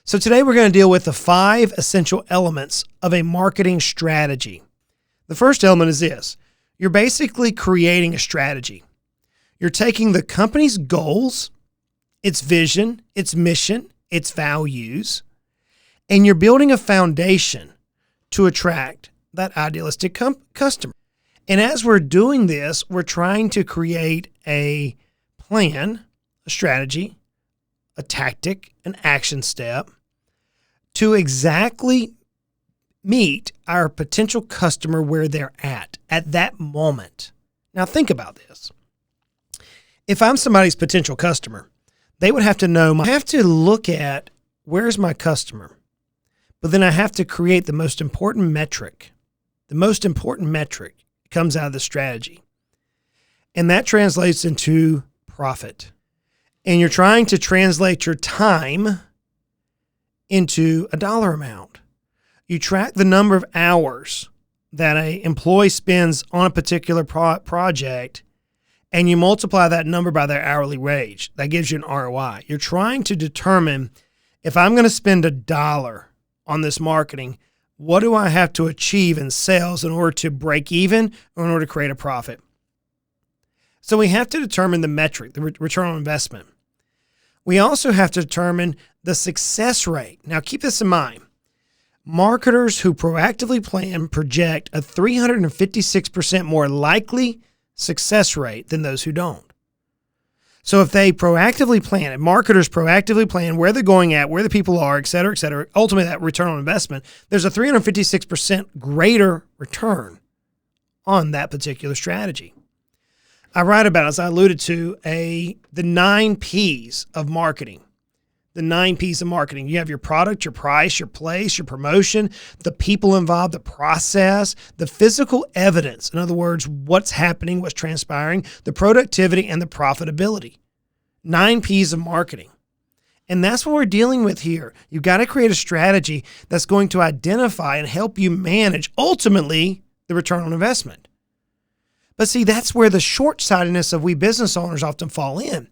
So today we're going to deal with the 5 essential elements of a marketing strategy. The first element is this. You're basically creating a strategy. You're taking the company's goals, its vision, its mission, its values, and you're building a foundation to attract that idealistic customer. And as we're doing this, we're trying to create a plan, a strategy, a tactic, an action step to exactly meet our potential customer where they're at that moment. Now think about this. If I'm somebody's potential customer, they would have to know, I have to look at where's my customer, but then I have to create the most important metric. The most important metric comes out of the strategy. And that translates into profit. And you're trying to translate your time into a dollar amount. You track the number of hours that an employee spends on a particular project, and you multiply that number by their hourly wage. That gives you an ROI. You're trying to determine, if I'm going to spend $1 on this marketing, what do I have to achieve in sales in order to break even or in order to create a profit? So we have to determine the metric, the return on investment. We also have to determine the success rate. Now keep this in mind. Marketers who proactively plan project a 356% more likely success rate than those who don't. So if they proactively plan, and marketers proactively plan where they're going at, where the people are, et cetera, ultimately that return on investment, there's a 356% greater return on that particular strategy. I write about, as I alluded to, the 9 P's of marketing. The 9 P's of marketing. You have your product, your price, your place, your promotion, the people involved, the process, the physical evidence. In other words, what's happening, what's transpiring, the productivity, and the profitability. 9 P's of marketing. And that's what we're dealing with here. You've got to create a strategy that's going to identify and help you manage, ultimately, the return on investment. But see, that's where the short-sightedness of we business owners often fall in.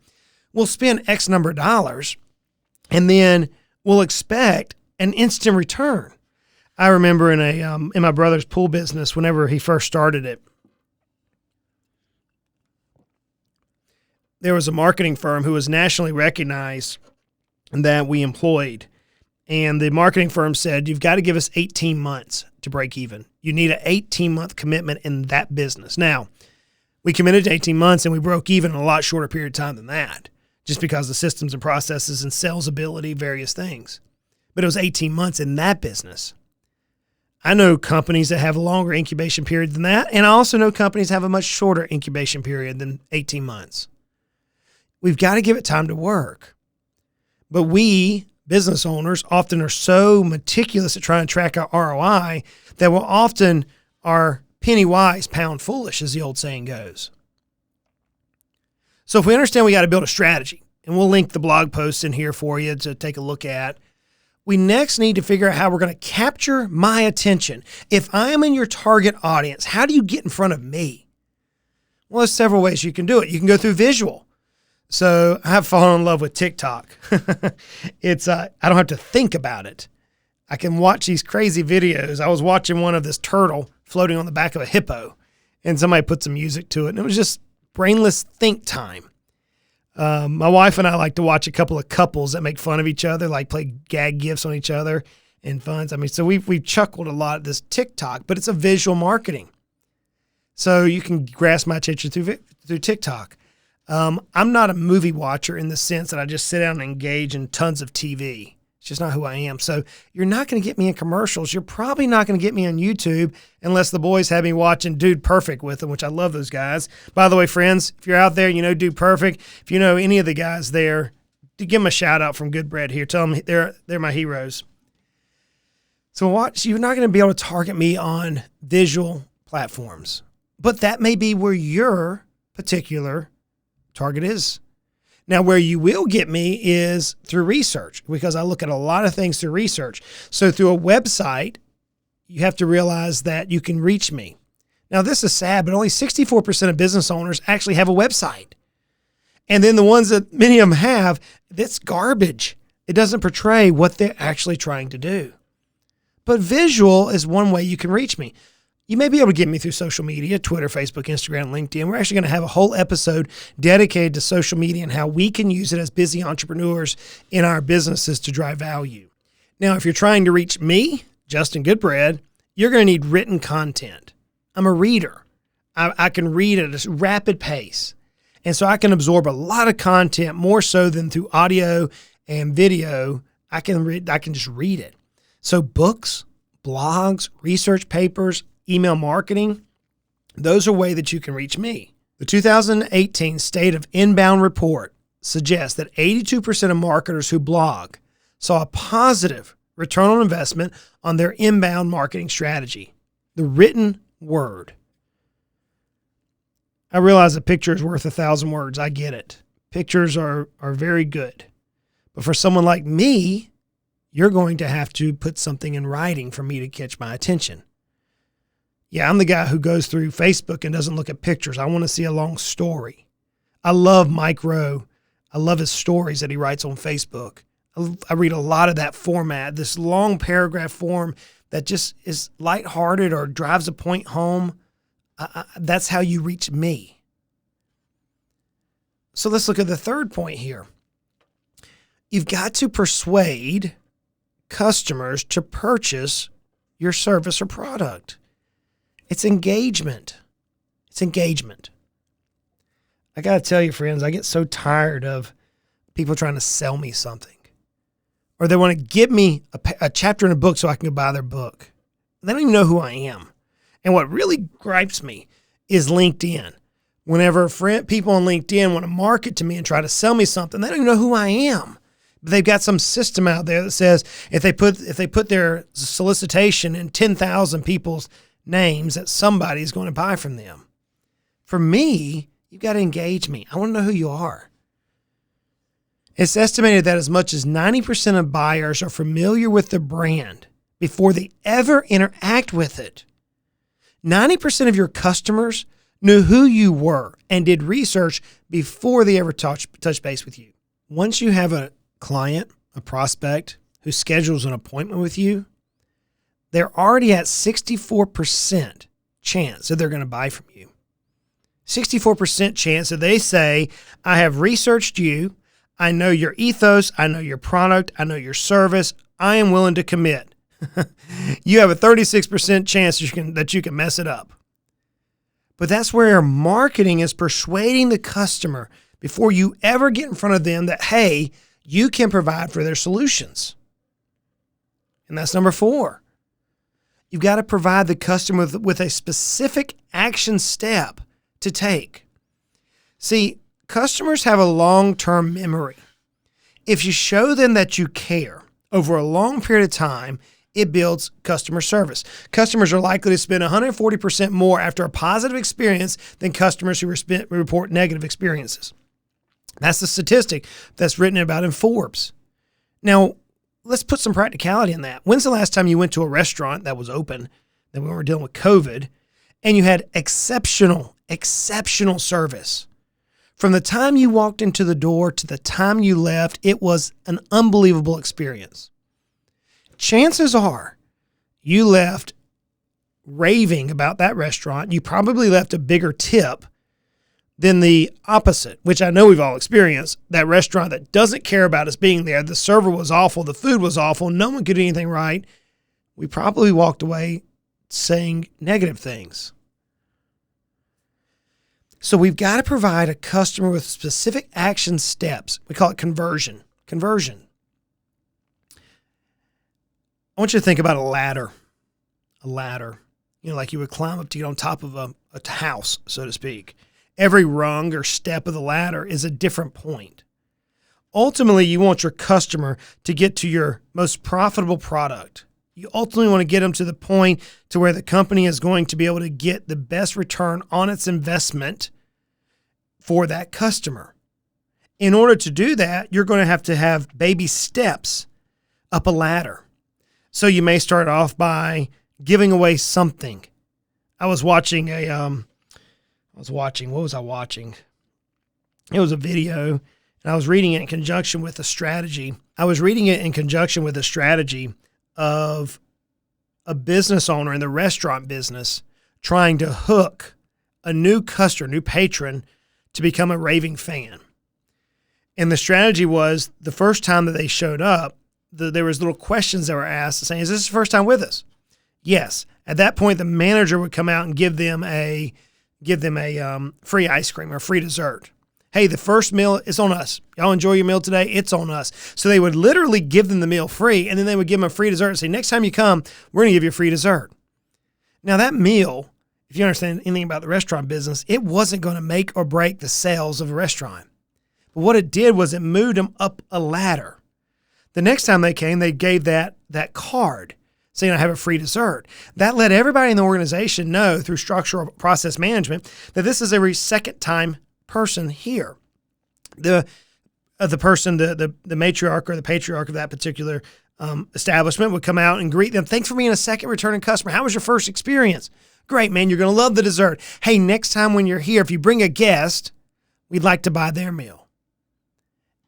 We'll spend X number of dollars, and then we'll expect an instant return. I remember in my brother's pool business, whenever he first started it, there was a marketing firm who was nationally recognized that we employed. And the marketing firm said, you've got to give us 18 months to break even. You need an 18-month commitment in that business. Now, we committed to 18 months and we broke even in a lot shorter period of time than that, just because of systems and processes and sales ability, various things. But it was 18 months in that business. I know companies that have a longer incubation period than that, and I also know companies have a much shorter incubation period than 18 months. We've got to give it time to work. But we, business owners, often are so meticulous at trying to track our ROI that we'll often are penny wise, pound foolish, as the old saying goes. So if we understand we got to build a strategy, and we'll link the blog posts in here for you to take a look at, we next need to figure out how we're going to capture my attention. If I am in your target audience, how do you get in front of me? Well, there's several ways you can do it. You can go through visual. So I have fallen in love with TikTok. I don't have to think about it. I can watch these crazy videos. I was watching one of this turtle floating on the back of a hippo, and somebody put some music to it, and it was just brainless think time. My wife and I like to watch a couple of couples that make fun of each other, like play gag gifts on each other and fun. I mean, so we've chuckled a lot at this TikTok, but it's a visual marketing. So you can grasp my attention through TikTok. I'm not a movie watcher in the sense that I just sit down and engage in tons of TV. It's just not who I am. So you're not going to get me in commercials. You're probably not going to get me on YouTube unless the boys have me watching Dude Perfect with them, which I love those guys. By the way, friends, if you're out there, you know Dude Perfect. If you know any of the guys there, give them a shout out from Goodbread here. Tell them they're my heroes. So you're not going to be able to target me on visual platforms, but that may be where your particular target is. Now, where you will get me is through research, because I look at a lot of things through research. So through a website, you have to realize that you can reach me. Now, this is sad, but only 64% of business owners actually have a website. And then the ones that many of them have, that's garbage. It doesn't portray what they're actually trying to do. But visual is one way you can reach me. You may be able to get me through social media, Twitter, Facebook, Instagram, LinkedIn. We're actually going to have a whole episode dedicated to social media and how we can use it as busy entrepreneurs in our businesses to drive value. Now, if you're trying to reach me, Justin Goodbread, you're going to need written content. I'm a reader. I can read at a rapid pace. And so I can absorb a lot of content more so than through audio and video. I can just read it. So books, blogs, research papers, email marketing, those are ways that you can reach me. The 2018 State of Inbound Report suggests that 82% of marketers who blog saw a positive return on investment on their inbound marketing strategy, the written word. I realize a picture is worth 1,000 words. I get it. Pictures are very good. But for someone like me, you're going to have to put something in writing for me to catch my attention. Yeah, I'm the guy who goes through Facebook and doesn't look at pictures. I want to see a long story. I love Mike Rowe. I love his stories that he writes on Facebook. I read a lot of that format, this long paragraph form that just is lighthearted or drives a point home. That's how you reach me. So let's look at the third point here. You've got to persuade customers to purchase your service or product. It's engagement. It's engagement. I got to tell you, friends, I get so tired of people trying to sell me something. Or they want to give me a chapter in a book so I can go buy their book. They don't even know who I am. And what really gripes me is LinkedIn. Whenever people on LinkedIn want to market to me and try to sell me something, they don't even know who I am. But they've got some system out there that says if they put their solicitation in 10,000 people's names, that somebody's going to buy from them. For me, you've got to engage me. I want to know who you are. It's estimated that as much as 90% of buyers are familiar with the brand before they ever interact with it. 90% of your customers knew who you were and did research before they ever touch base with you. Once you have a client, a prospect who schedules an appointment with you, they're already at 64% chance that they're going to buy from you. 64% chance that they say, I have researched you. I know your ethos. I know your product. I know your service. I am willing to commit. You have a 36% chance that you can mess it up. But that's where marketing is persuading the customer before you ever get in front of them that, hey, you can provide for their solutions. And that's number 4. You've got to provide the customer with a specific action step to take. See, customers have a long-term memory. If you show them that you care over a long period of time, it builds customer service. Customers are likely to spend 140% more after a positive experience than customers who report negative experiences. That's the statistic that's written about in Forbes. Now, let's put some practicality in that. When's the last time you went to a restaurant that was open, that we were dealing with COVID, and you had exceptional service? From the time you walked into the door to the time you left, it was an unbelievable experience. Chances are you left raving about that restaurant. You probably left a bigger tip than the opposite, which I know we've all experienced, that restaurant that doesn't care about us being there. The server was awful. The food was awful. No one could do anything right. We probably walked away saying negative things. So we've got to provide a customer with specific action steps. We call it conversion. Conversion. I want you to think about a ladder. A ladder. You know, like you would climb up to get on top of a house, so to speak. Every rung or step of the ladder is a different point. Ultimately, you want your customer to get to your most profitable product. You ultimately want to get them to the point to where the company is going to be able to get the best return on its investment for that customer. In order to do that, you're going to have baby steps up a ladder. So you may start off by giving away something. What was I watching? It was a video, and I was reading it in conjunction with a strategy. I was reading it in conjunction with a strategy of a business owner in the restaurant business trying to hook a new customer, new patron, to become a raving fan. And the strategy was the first time that they showed up, there was little questions that were asked saying, is this the first time with us? Yes. At that point, the manager would come out and give them a free ice cream or free dessert. Hey, the first meal is on us. Y'all enjoy your meal today. It's on us. So they would literally give them the meal free, and then they would give them a free dessert and say, next time you come, we're going to give you a free dessert. Now that meal, if you understand anything about the restaurant business, it wasn't going to make or break the sales of a restaurant. But what it did was it moved them up a ladder. The next time they came, they gave that card saying I have a free dessert. That let everybody in the organization know through structural process management that this is every second time person here. The person, the matriarch or the patriarch of that particular establishment would come out and greet them. Thanks for being a second returning customer. How was your first experience? Great, man. You're going to love the dessert. Hey, next time when you're here, if you bring a guest, we'd like to buy their meal.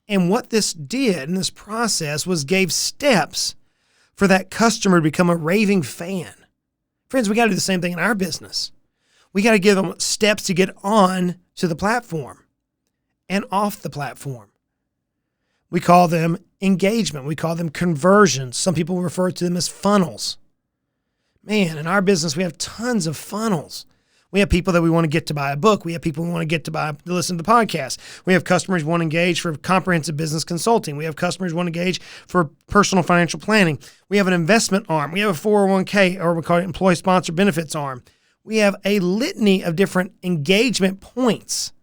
And what this did in this process was gave steps for that customer to become a raving fan. Friends, we got to do the same thing in our business. We got to give them steps to get on to the platform and off the platform. We call them engagement. We call them conversions. Some people refer to them as funnels. Man, in our business, we have tons of funnels. We have people that we want to get to buy a book. We have people we want to get to listen to the podcast. We have customers who want to engage for comprehensive business consulting. We have customers who want to engage for personal financial planning. We have an investment arm. We have a 401k, or we call it employee sponsor benefits arm. We have a litany of different engagement points,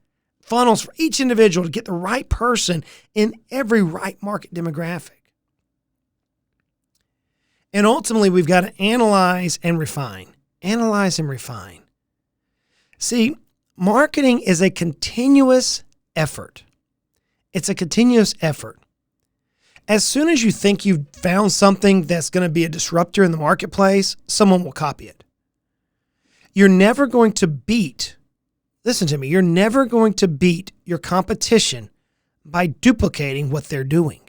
funnels for each individual to get the right person in every right market demographic. And ultimately, we've got to analyze and refine. Analyze and refine. See, marketing is a continuous effort. It's a continuous effort. As soon as you think you've found something that's going to be a disruptor in the marketplace, someone will copy it. You're never going to beat, listen to me, you're never going to beat your competition by duplicating what they're doing.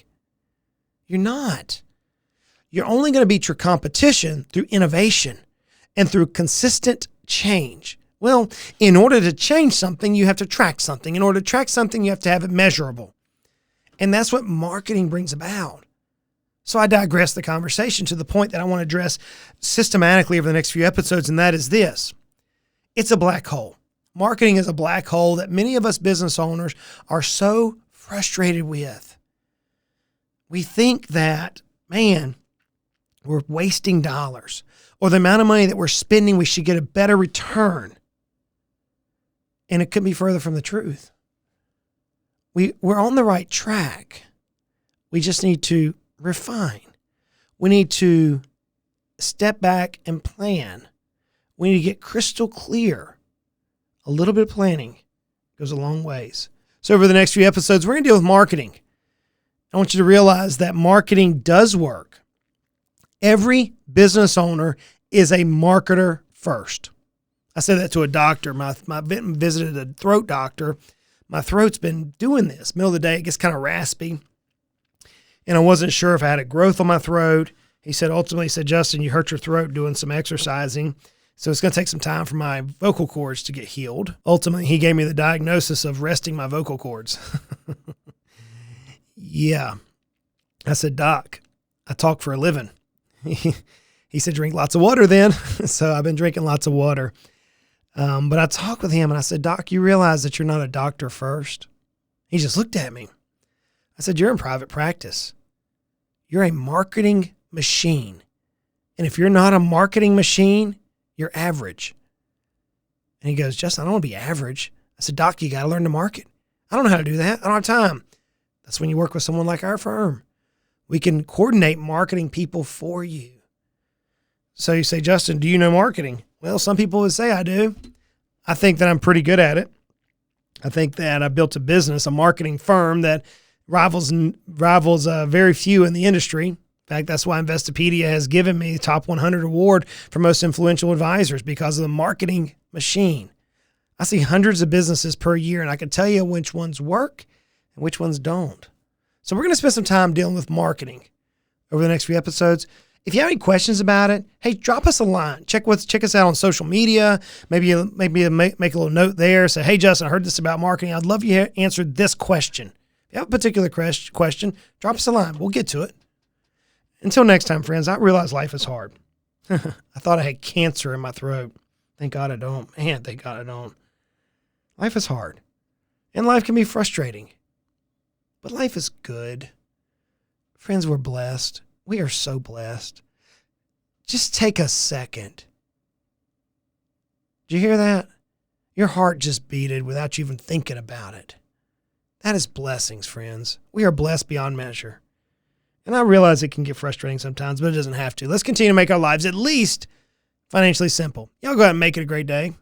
You're not. You're only going to beat your competition through innovation and through consistent change. Well, in order to change something, you have to track something. In order to track something, you have to have it measurable. And that's what marketing brings about. So I digress the conversation to the point that I want to address systematically over the next few episodes, and that is this. It's a black hole. Marketing is a black hole that many of us business owners are so frustrated with. We think that, man, we're wasting dollars, or the amount of money that we're spending, we should get a better return. And it couldn't be further from the truth. We're on the right track. We just need to refine. We need to step back and plan. We need to get crystal clear. A little bit of planning goes a long ways. So over the next few episodes, we're going to deal with marketing. I want you to realize that marketing does work. Every business owner is a marketer first. I said that to a doctor. I visited a throat doctor. My throat's been doing this. Middle of the day, it gets kind of raspy. And I wasn't sure if I had a growth on my throat. He said, Justin, you hurt your throat doing some exercising. So it's going to take some time for my vocal cords to get healed. Ultimately, he gave me the diagnosis of resting my vocal cords. Yeah. I said, Doc, I talk for a living. He said, drink lots of water then. So I've been drinking lots of water. But I talked with him and I said, Doc, you realize that you're not a doctor first? He just looked at me. I said, you're in private practice. You're a marketing machine. And if you're not a marketing machine, you're average. And he goes, Justin, I don't want to be average. I said, Doc, you got to learn to market. I don't know how to do that. I don't have time. That's when you work with someone like our firm. We can coordinate marketing people for you. So you say, Justin, do you know marketing? Well, some people would say I do. I think that I'm pretty good at it. I think that I built a business, a marketing firm that rivals very few in the industry. In fact, that's why Investopedia has given me the top 100 award for most influential advisors, because of the marketing machine. I see hundreds of businesses per year, and I can tell you which ones work and which ones don't. So we're going to spend some time dealing with marketing over the next few episodes. If you have any questions about it, hey, drop us a line. Check us out on social media. Maybe make a little note there. Say, hey, Justin, I heard this about marketing. I'd love you to answer this question. If you have a particular question, drop us a line. We'll get to it. Until next time, friends, I realize life is hard. I thought I had cancer in my throat. Thank God I don't. Man, thank God I don't. Life is hard. And life can be frustrating. But life is good. Friends, we're blessed. We are so blessed. Just take a second. Did you hear that? Your heart just beated without you even thinking about it. That is blessings, friends. We are blessed beyond measure. And I realize it can get frustrating sometimes, but it doesn't have to. Let's continue to make our lives at least financially simple. Y'all go out and make it a great day.